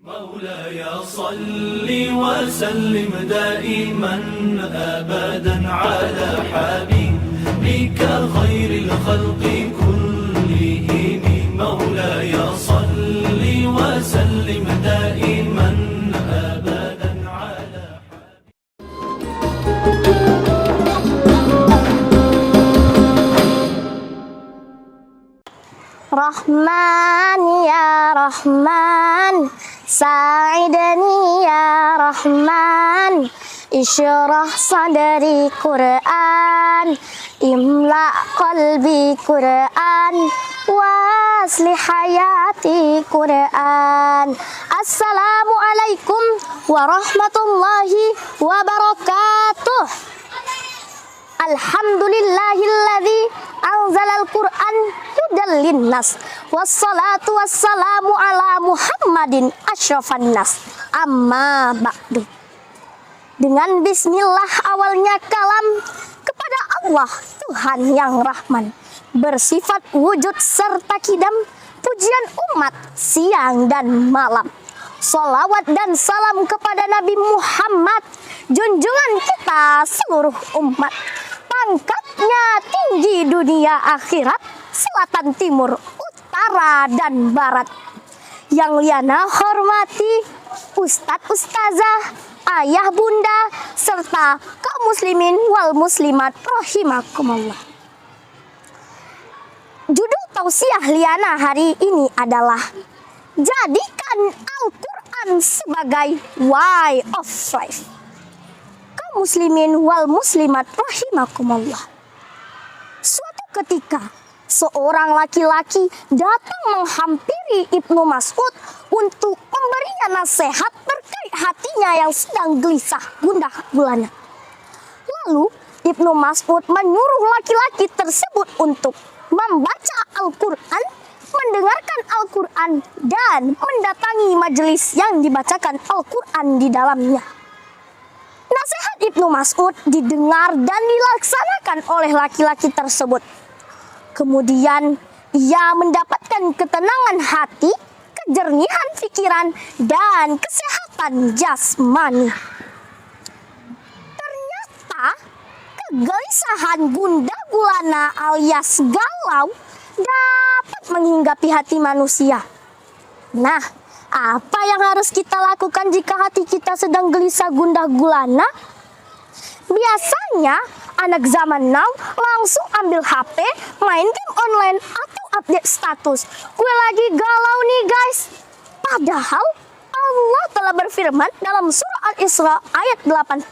مولاي صل وسلم دائما أبدا على حبيبك خير الخلق كلهم. مولاي صل وسلم دائما أبدا على Rahman ya Rahman, Sa'idani ya Rahman, Isyrah sadri Quran, Imla qalbi Quran, Waslih hayati Quran. Assalamualaikum warahmatullahi wabarakatuh. Alhamdulillahilladzi anzalal Qur'an hudal linnas, wassalatu wassalamu ala Muhammadin asyrafan nas. Amma ba'du. Dengan bismillah awalnya kalam, kepada Allah Tuhan yang Rahman, bersifat wujud serta kidam, pujian umat siang dan malam. Salawat dan salam kepada Nabi Muhammad, junjungan kita seluruh umat. Pangkatnya tinggi dunia akhirat, selatan timur, utara dan barat. Yang liana hormati ustadz ustazah, ayah bunda, serta kaum muslimin wal muslimat rahimakumullah. Judul tausiah liana hari ini adalah jadikan Al-Quran sebagai way of life. Muslimin wal muslimat rahimakumullah. Suatu ketika seorang laki-laki datang menghampiri Ibnu Mas'ud untuk memberinya nasihat terkait hatinya yang sedang gelisah gundah gulana. Lalu Ibnu Mas'ud menyuruh laki-laki tersebut untuk membaca Al-Quran, mendengarkan Al-Quran, dan mendatangi majelis yang dibacakan Al-Quran di dalamnya. Nasihat Ibnu Mas'ud didengar dan dilaksanakan oleh laki-laki tersebut. Kemudian ia mendapatkan ketenangan hati, kejernihan pikiran, dan kesehatan jasmani. Ternyata kegelisahan gundah gulana alias galau dapat menghinggapi hati manusia. Nah, apa yang harus kita lakukan jika hati kita sedang gelisah gundah gulana? Biasanya anak zaman now langsung ambil HP, main game online, atau update status. Gue lagi galau nih guys. Padahal Allah telah berfirman dalam surah Al-Isra ayat 82.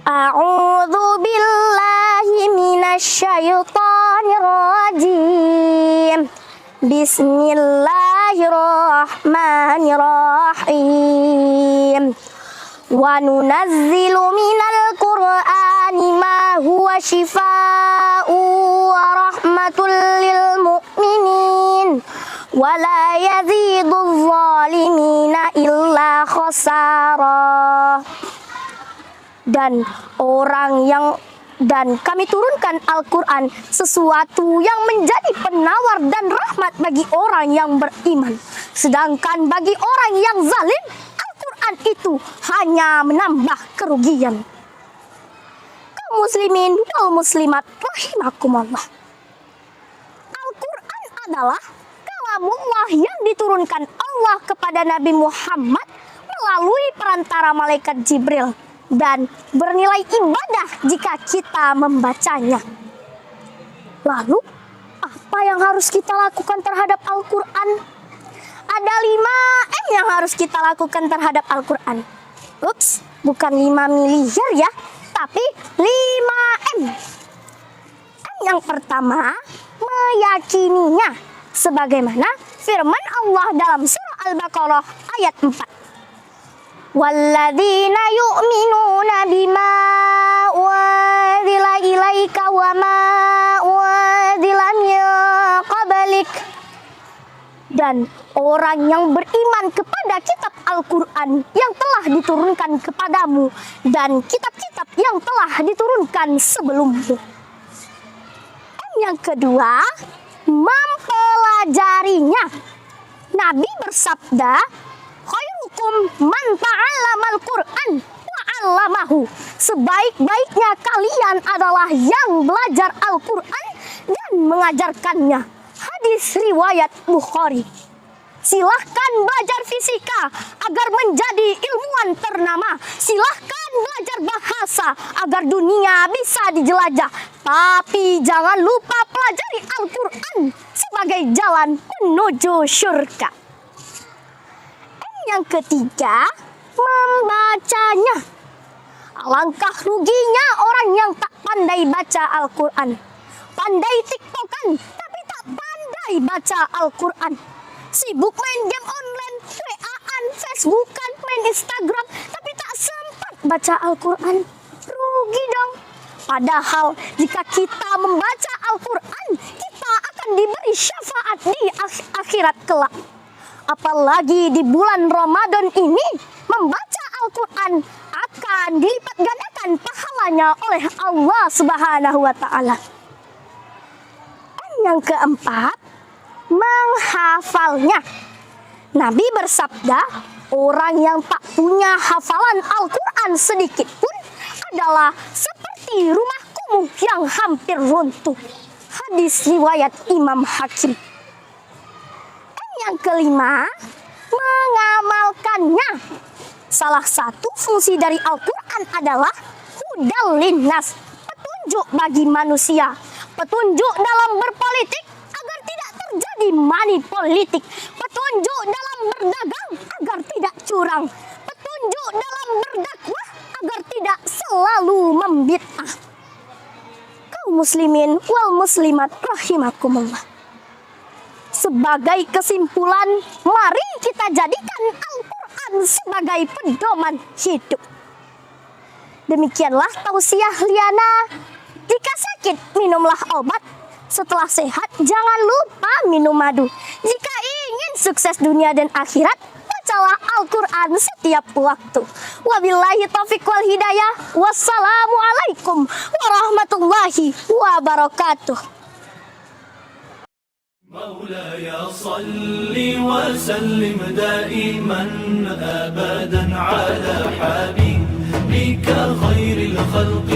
A'udzu billahi minasyaitonir rajim. Bismillahirrahmanirrahim. Wa nunazzilu minal Qur'ani ma huwa shifaa'u wa rahmatul lil mu'minin wa la yaziduz zalimina illa khasara. Dan kami turunkan Al-Quran, sesuatu yang menjadi penawar dan rahmat bagi orang yang beriman. Sedangkan bagi orang yang zalim, Al-Quran itu hanya menambah kerugian. Kaum muslimin wal muslimat rahimakumullah. Al-Quran adalah kalamullah yang diturunkan Allah kepada Nabi Muhammad melalui perantara malaikat Jibril, dan bernilai ibadah jika kita membacanya. Lalu, apa yang harus kita lakukan terhadap Al-Quran? Ada 5M yang harus kita lakukan terhadap Al-Quran. Ups, bukan 5 miliar ya, tapi 5M. M yang pertama, meyakininya, sebagaimana firman Allah dalam surah Al-Baqarah ayat 4. Walladzina yu'minuna bima unzila ilaika wa ma unzila min qablik. Dan orang yang beriman kepada kitab Al-Quran yang telah diturunkan kepadamu dan kitab-kitab yang telah diturunkan sebelummu. Yang kedua, mempelajarinya, Nabi bersabda, khairukum man ta'allamal Qur'an wa 'allamahu. Sebaik-baiknya kalian adalah yang belajar Al-Qur'an dan mengajarkannya. Hadis riwayat Bukhari. Silahkan belajar fisika agar menjadi ilmuwan ternama. Silahkan belajar bahasa agar dunia bisa dijelajah. Tapi jangan lupa pelajari Al-Quran sebagai jalan menuju surga. Dan yang ketiga, membacanya. Alangkah ruginya orang yang tak pandai baca Al-Quran. Pandai tiktokan, tapi tak pandai baca Al-Quran. Sibuk main game online, WA-an, Facebookan, main Instagram, tapi tak sempat baca Al-Quran. Rugi dong. Padahal jika kita membaca Al-Quran, kita akan diberi syafaat di akhirat kelak. Apalagi di bulan Ramadan ini, membaca Al-Quran akan dilipat gandakan pahalanya oleh Allah Subhanahu wa Ta'ala. Dan yang keempat, menghafalnya. Nabi bersabda, orang yang tak punya hafalan Al-Quran sedikit pun adalah seperti rumah kumuh yang hampir runtuh. Hadis riwayat Imam Hakim. Dan yang kelima, mengamalkannya. Salah satu fungsi dari Al-Quran adalah hudal linnas, petunjuk bagi manusia, petunjuk dalam berpolitik agar tidak terjadi money politik, petunjuk dalam berdagang agar tidak curang, petunjuk dalam berdakwah agar tidak selalu membid'ah. Kaum muslimin wal muslimat rahimakumullah. Sebagai kesimpulan, mari kita jadikan Al-Quran sebagai pedoman hidup. Demikianlah tausiah Liana. Jika sakit, minumlah obat. Setelah sehat, jangan lupa minum madu. Jika ingin sukses dunia dan akhirat, bacalah Al-Quran setiap waktu. Wabillahi taufiq wal hidayah. Wassalamualaikum warahmatullahi wabarakatuh. مولاي صل وسلم دائما أبدا على حبيبك خير الخلق